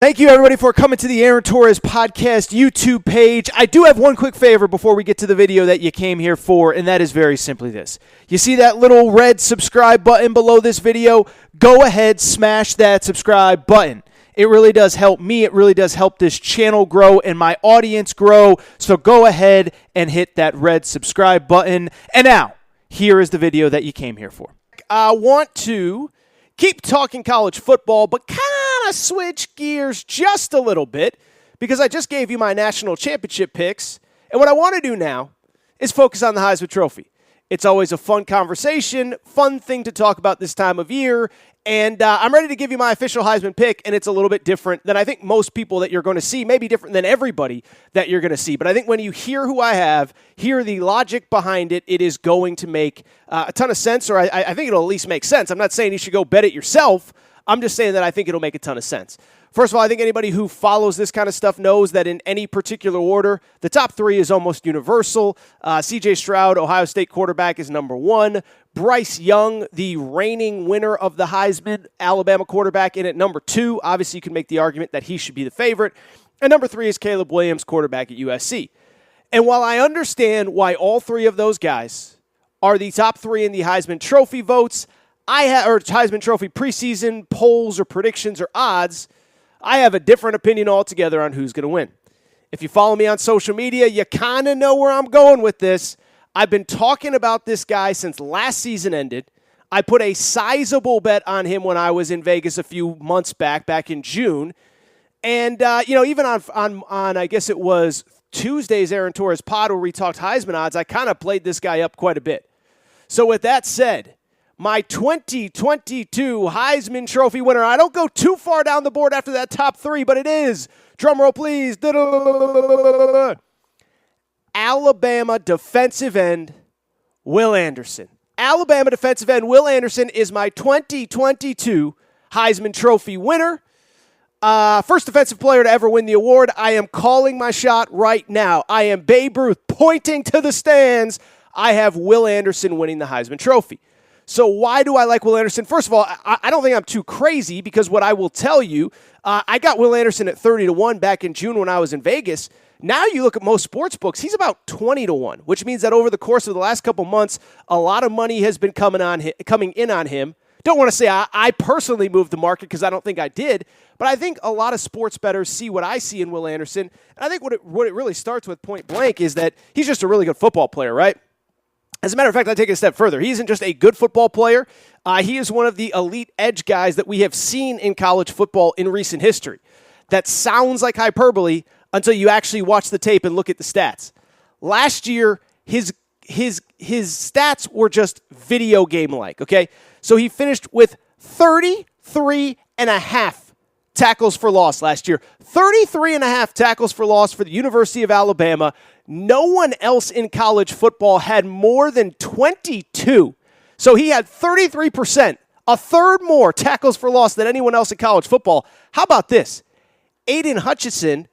Thank you, everybody, for coming to the Aaron Torres Podcast YouTube page. I do have one quick favor before we get to the video that you came here for, and that is very simply this. You see that little red subscribe button below this video? Go ahead, smash that subscribe button. It really does help me. It really does help this channel grow and my audience grow. So go ahead and hit that red subscribe button. And now, here is the video that you came here for. I want to keep talking college football, but kind of switch gears just a little bit because I just gave you my national championship picks. And what I want to do now is focus on the Heisman Trophy. It's always a fun conversation, fun thing to talk about this time of year. And I'm ready to give you my official Heisman pick, and it's a little bit different than I think most people that you're going to see, maybe different than everybody that you're going to see. But I think when you hear who I have, hear the logic behind it, it is going to make a ton of sense, or I think it'll at least make sense. I'm not saying you should go bet it yourself. I'm just saying that I think it'll make a ton of sense. First of all, I think anybody who follows this kind of stuff knows that in any particular order, the top three is almost universal. C.J. Stroud, Ohio State quarterback, is number one. Bryce Young, the reigning winner of the Heisman, Alabama quarterback, in at number two. Obviously, you can make the argument that he should be the favorite. And number three is Caleb Williams, quarterback at USC. And while I understand why all three of those guys are the top three in the Heisman Trophy votes, or Heisman Trophy preseason polls or predictions or odds, I have a different opinion altogether on who's going to win. If you follow me on social media, you kind of know where I'm going with this. I've been talking about this guy since last season ended. I put a sizable bet on him when I was in Vegas a few months back in June. And, even on I guess it was Tuesday's Aaron Torres pod where we talked Heisman odds, I kind of played this guy up quite a bit. So with that said, my 2022 Heisman Trophy winner, I don't go too far down the board after that top three, but it is, drumroll please, Alabama defensive end Will Anderson. Alabama defensive end Will Anderson is my 2022 Heisman Trophy winner. First defensive player to ever win the award. I am calling my shot right now. I am Babe Ruth pointing to the stands. I have Will Anderson winning the Heisman Trophy. So why do I like Will Anderson? First of all, I don't think I'm too crazy because what I will tell you, I got Will Anderson at 30-1 back in June when I was in Vegas. Now you look at most sports books, he's about 20-1, which means that over the course of the last couple months, a lot of money has been coming in on him. Don't want to say I personally moved the market because I don't think I did, but I think a lot of sports bettors see what I see in Will Anderson. And I think what it really starts with point blank is that he's just a really good football player, right? As a matter of fact, I take it a step further. He isn't just a good football player. He is one of the elite edge guys that we have seen in college football in recent history. That sounds like hyperbole until you actually watch the tape and look at the stats. Last year, his stats were just video game-like, okay? So he finished with 33.5 tackles for loss last year. 33.5 tackles for loss for the University of Alabama. No one else in college football had more than 22. So he had 33%, a third more tackles for loss than anyone else in college football. How about this? Aiden Hutchinson,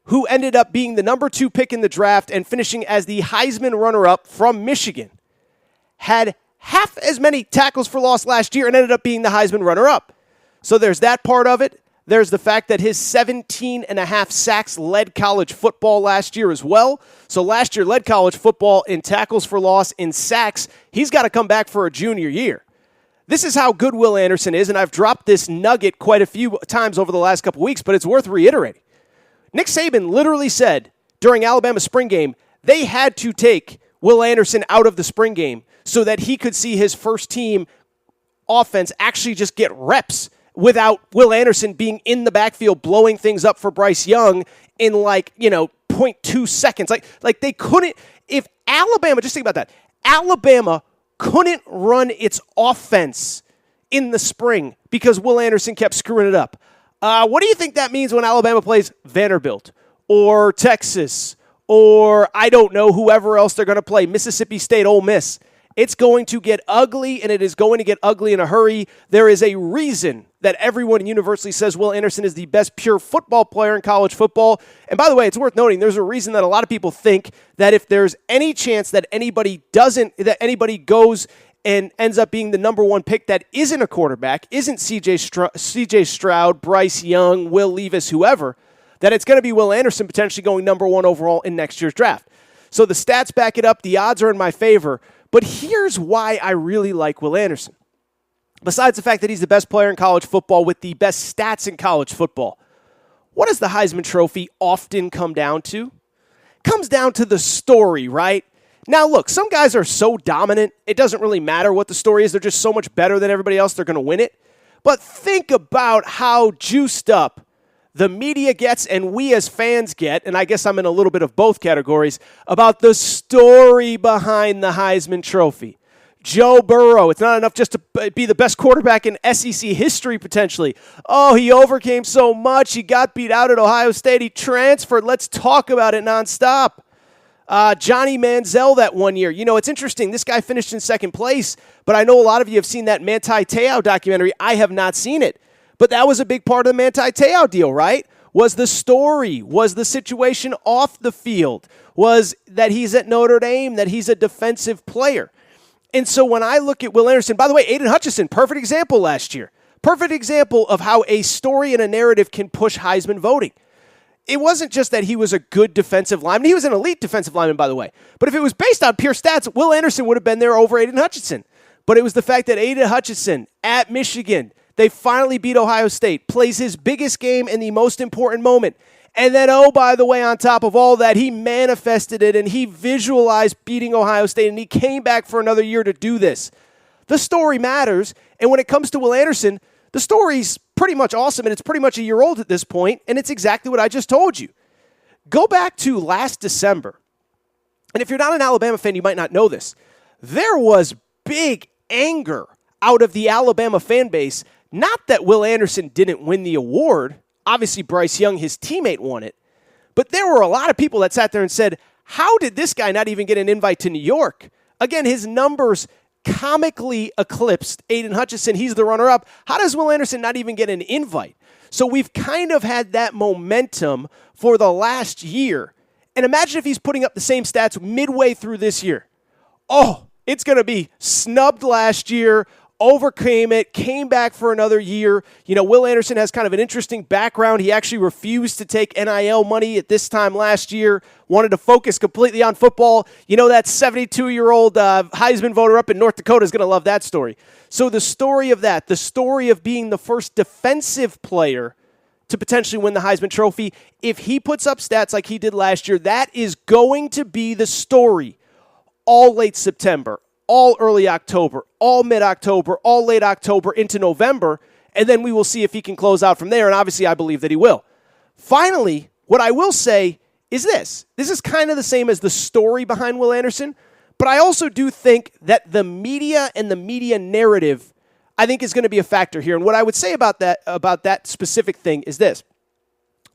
who ended up being the number 2 pick in the draft and finishing as the Heisman runner-up from Michigan, had half as many tackles for loss last year and ended up being the Heisman runner-up. So there's that part of it. There's the fact that his 17.5 sacks led college football last year as well. So last year led college football in tackles for loss, in sacks. He's got to come back for a junior year. This is how good Will Anderson is, and I've dropped this nugget quite a few times over the last couple weeks, but it's worth reiterating. Nick Saban literally said during Alabama's spring game, they had to take Will Anderson out of the spring game so that he could see his first team offense actually just get reps without Will Anderson being in the backfield blowing things up for Bryce Young in 0.2 seconds. Like they couldn't, if Alabama, just think about that, Alabama couldn't run its offense in the spring because Will Anderson kept screwing it up. What do you think that means when Alabama plays Vanderbilt or Texas or I don't know, whoever else they're going to play, Mississippi State, Ole Miss? It's going to get ugly, and it is going to get ugly in a hurry. There is a reason that everyone universally says Will Anderson is the best pure football player in college football. And by the way, it's worth noting, there's a reason that a lot of people think that if there's any chance that anybody goes and ends up being the number one pick that isn't a quarterback, isn't CJ Stroud, Bryce Young, Will Levis, whoever, that it's going to be Will Anderson potentially going number one overall in next year's draft. So the stats back it up. The odds are in my favor. But here's why I really like Will Anderson. Besides the fact that he's the best player in college football with the best stats in college football, what does the Heisman Trophy often come down to? Comes down to the story, right? Now, look, some guys are so dominant, it doesn't really matter what the story is. They're just so much better than everybody else, they're going to win it. But think about how juiced up the media gets and we as fans get, and I guess I'm in a little bit of both categories, about the story behind the Heisman Trophy. Joe Burrow, it's not enough just to be the best quarterback in SEC history potentially. Oh, he overcame so much. He got beat out at Ohio State. He transferred. Let's talk about it nonstop. Johnny Manziel that one year. You know, it's interesting. This guy finished in second place, but I know a lot of you have seen that Manti Te'o documentary. I have not seen it. But that was a big part of the Manti Te'o deal, right? Was the story, was the situation off the field, was that he's at Notre Dame, that he's a defensive player. And so when I look at Will Anderson, by the way, Aiden Hutchinson, perfect example last year. Perfect example of how a story and a narrative can push Heisman voting. It wasn't just that he was a good defensive lineman. He was an elite defensive lineman, by the way. But if it was based on pure stats, Will Anderson would have been there over Aiden Hutchinson. But it was the fact that Aiden Hutchinson at Michigan, they finally beat Ohio State, plays his biggest game in the most important moment. And then, oh, by the way, on top of all that, he manifested it and he visualized beating Ohio State and he came back for another year to do this. The story matters. And when it comes to Will Anderson, the story's pretty much awesome and it's pretty much a year old at this point, and it's exactly what I just told you. Go back to last December. And if you're not an Alabama fan, you might not know this. There was big anger out of the Alabama fan base. Not that Will Anderson didn't win the award. Obviously, Bryce Young, his teammate, won it. But there were a lot of people that sat there and said, how did this guy not even get an invite to New York? Again, his numbers comically eclipsed Aiden Hutchinson. He's the runner-up. How does Will Anderson not even get an invite? So we've kind of had that momentum for the last year. And imagine if he's putting up the same stats midway through this year. Oh, it's going to be snubbed last year, overcame it, came back for another year. You know, Will Anderson has kind of an interesting background. He actually refused to take NIL money at this time last year, wanted to focus completely on football. You know, that 72-year-old Heisman voter up in North Dakota is going to love that story. So the story of that, the story of being the first defensive player to potentially win the Heisman Trophy, if he puts up stats like he did last year, that is going to be the story all late September, all early October, all mid-October, all late October into November, and then we will see if he can close out from there, and obviously I believe that he will. Finally, what I will say is this. This is kind of the same as the story behind Will Anderson, but I also do think that the media and the media narrative, I think, is going to be a factor here. And what I would say about that specific thing is this.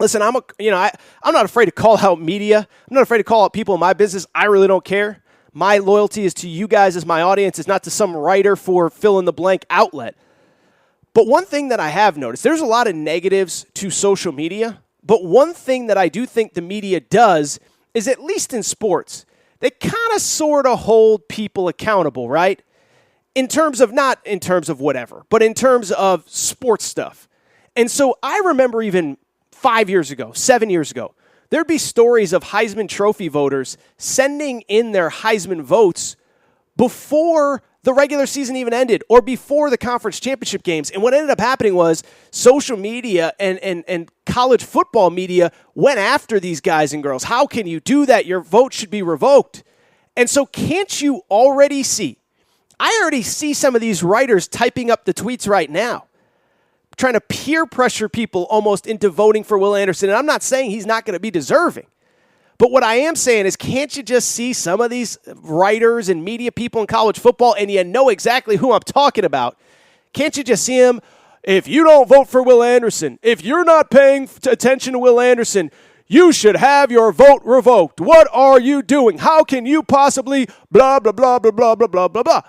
Listen, I'm not afraid to call out media. I'm not afraid to call out people in my business. I really don't care. My loyalty is to you guys as my audience. It's not to some writer for fill-in-the-blank outlet. But one thing that I have noticed, there's a lot of negatives to social media, but one thing that I do think the media does is, at least in sports, they kind of sort of hold people accountable, right? Not in terms of whatever, but in terms of sports stuff. And so I remember even 5 years ago, 7 years ago, there'd be stories of Heisman Trophy voters sending in their Heisman votes before the regular season even ended or before the conference championship games. And what ended up happening was social media and college football media went after these guys and girls. How can you do that? Your vote should be revoked. And so can't you already see? I already see some of these writers typing up the tweets right now, trying to peer pressure people almost into voting for Will Anderson. And I'm not saying he's not going to be deserving. But what I am saying is, can't you just see some of these writers and media people in college football, and you know exactly who I'm talking about? Can't you just see them? If you don't vote for Will Anderson, if you're not paying attention to Will Anderson, you should have your vote revoked. What are you doing? How can you possibly blah, blah, blah, blah, blah, blah, blah, blah, blah.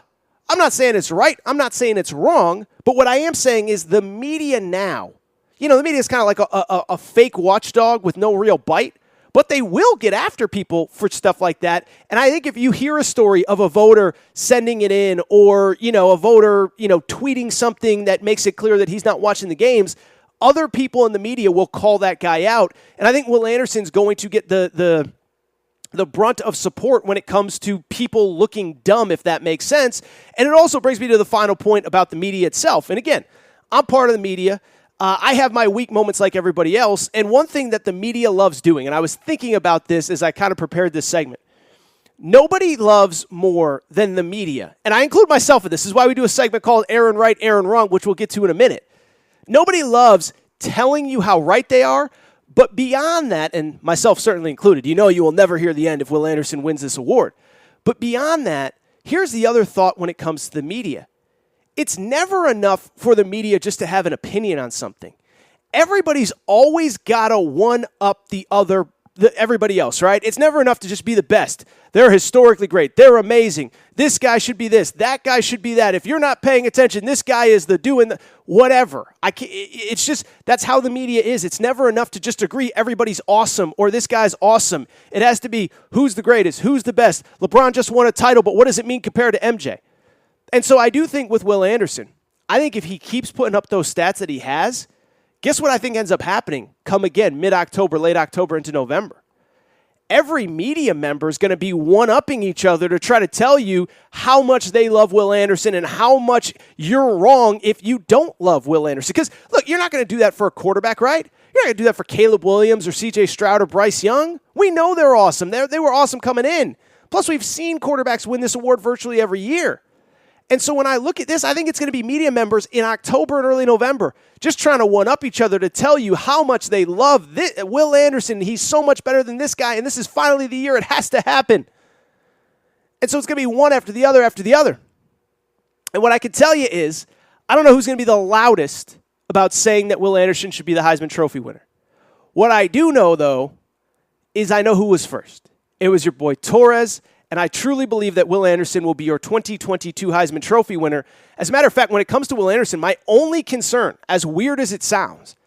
I'm not saying it's right. I'm not saying it's wrong. But what I am saying is the media now, the media is kind of like a fake watchdog with no real bite. But they will get after people for stuff like that. And I think if you hear a story of a voter sending it in or, a voter, tweeting something that makes it clear that he's not watching the games, other people in the media will call that guy out. And I think Will Anderson's going to get the brunt of support when it comes to people looking dumb, if that makes sense. And it also brings me to the final point about the media itself. And again, I'm part of the media. I have my weak moments like everybody else. And one thing that the media loves doing, and I was thinking about this as I kind of prepared this segment, nobody loves more than the media. And I include myself in this. This is why we do a segment called Aaron Right, Aaron Wrong, which we'll get to in a minute. Nobody loves telling you how right they are, but beyond that, and myself certainly included, you will never hear the end if Will Anderson wins this award. But beyond that, here's the other thought when it comes to the media. It's never enough for the media just to have an opinion on something. Everybody's always got to one-up everybody else, right? It's never enough to just be the best. They're historically great. They're amazing. This guy should be this. That guy should be that. If you're not paying attention, this guy is the doing the whatever. It's just that's how the media is. It's never enough to just agree everybody's awesome or this guy's awesome. It has to be who's the greatest, who's the best. LeBron just won a title, but what does it mean compared to MJ? And so I do think with Will Anderson, I think if he keeps putting up those stats that he has, guess what I think ends up happening come again mid-October, late October into November? Every media member is going to be one-upping each other to try to tell you how much they love Will Anderson and how much you're wrong if you don't love Will Anderson. Because, look, you're not going to do that for a quarterback, right? You're not going to do that for Caleb Williams or C.J. Stroud or Bryce Young. We know they're awesome. They were awesome coming in. Plus, we've seen quarterbacks win this award virtually every year. And so when I look at this, I think it's going to be media members in October and early November just trying to one-up each other to tell you how much they love Will Anderson. He's so much better than this guy, and this is finally the year it has to happen. And so it's going to be one after the other after the other. And what I can tell you is I don't know who's going to be the loudest about saying that Will Anderson should be the Heisman Trophy winner. What I do know, though, is I know who was first. It was your boy Torres. And I truly believe that Will Anderson will be your 2022 Heisman Trophy winner. As a matter of fact, when it comes to Will Anderson, my only concern, as weird as it sounds,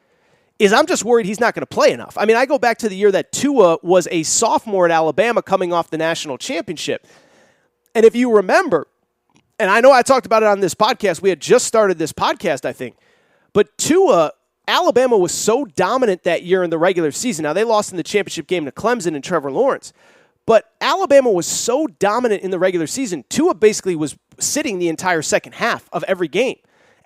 is I'm just worried he's not going to play enough. I mean, I go back to the year that Tua was a sophomore at Alabama coming off the national championship. And if you remember, and I know I talked about it on this podcast, we had just started this podcast, I think, but Tua, Alabama was so dominant that year in the regular season. Now, they lost in the championship game to Clemson and Trevor Lawrence. But Alabama was so dominant in the regular season, Tua basically was sitting the entire second half of every game.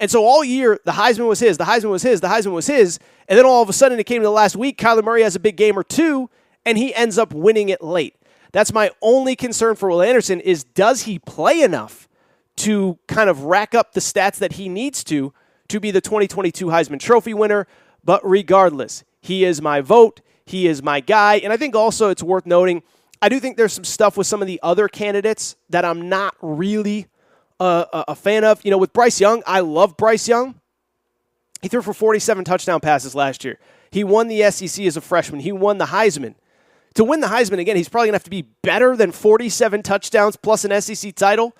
And so all year, the Heisman was his, the Heisman was his, the Heisman was his. And then all of a sudden, it came to the last week, Kyler Murray has a big game or two, and he ends up winning it late. That's my only concern for Will Anderson is does he play enough to kind of rack up the stats that he needs to be the 2022 Heisman Trophy winner? But regardless, he is my vote. He is my guy. And I think also it's worth noting, I do think there's some stuff with some of the other candidates that I'm not really a fan of. With Bryce Young, I love Bryce Young. He threw for 47 touchdown passes last year. He won the SEC as a freshman. He won the Heisman. To win the Heisman, again, he's probably going to have to be better than 47 touchdowns plus an SEC title.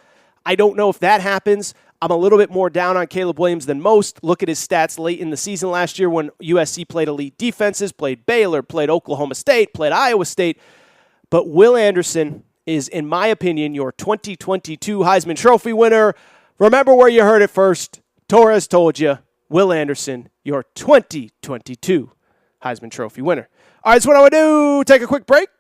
I don't know if that happens. I'm a little bit more down on Caleb Williams than most. Look at his stats late in the season last year when USC played elite defenses, played Baylor, played Oklahoma State, played Iowa State. But Will Anderson is, in my opinion, your 2022 Heisman Trophy winner. Remember where you heard it first. Torres told you. Will Anderson, your 2022 Heisman Trophy winner. All right, that's what I would do. Take a quick break.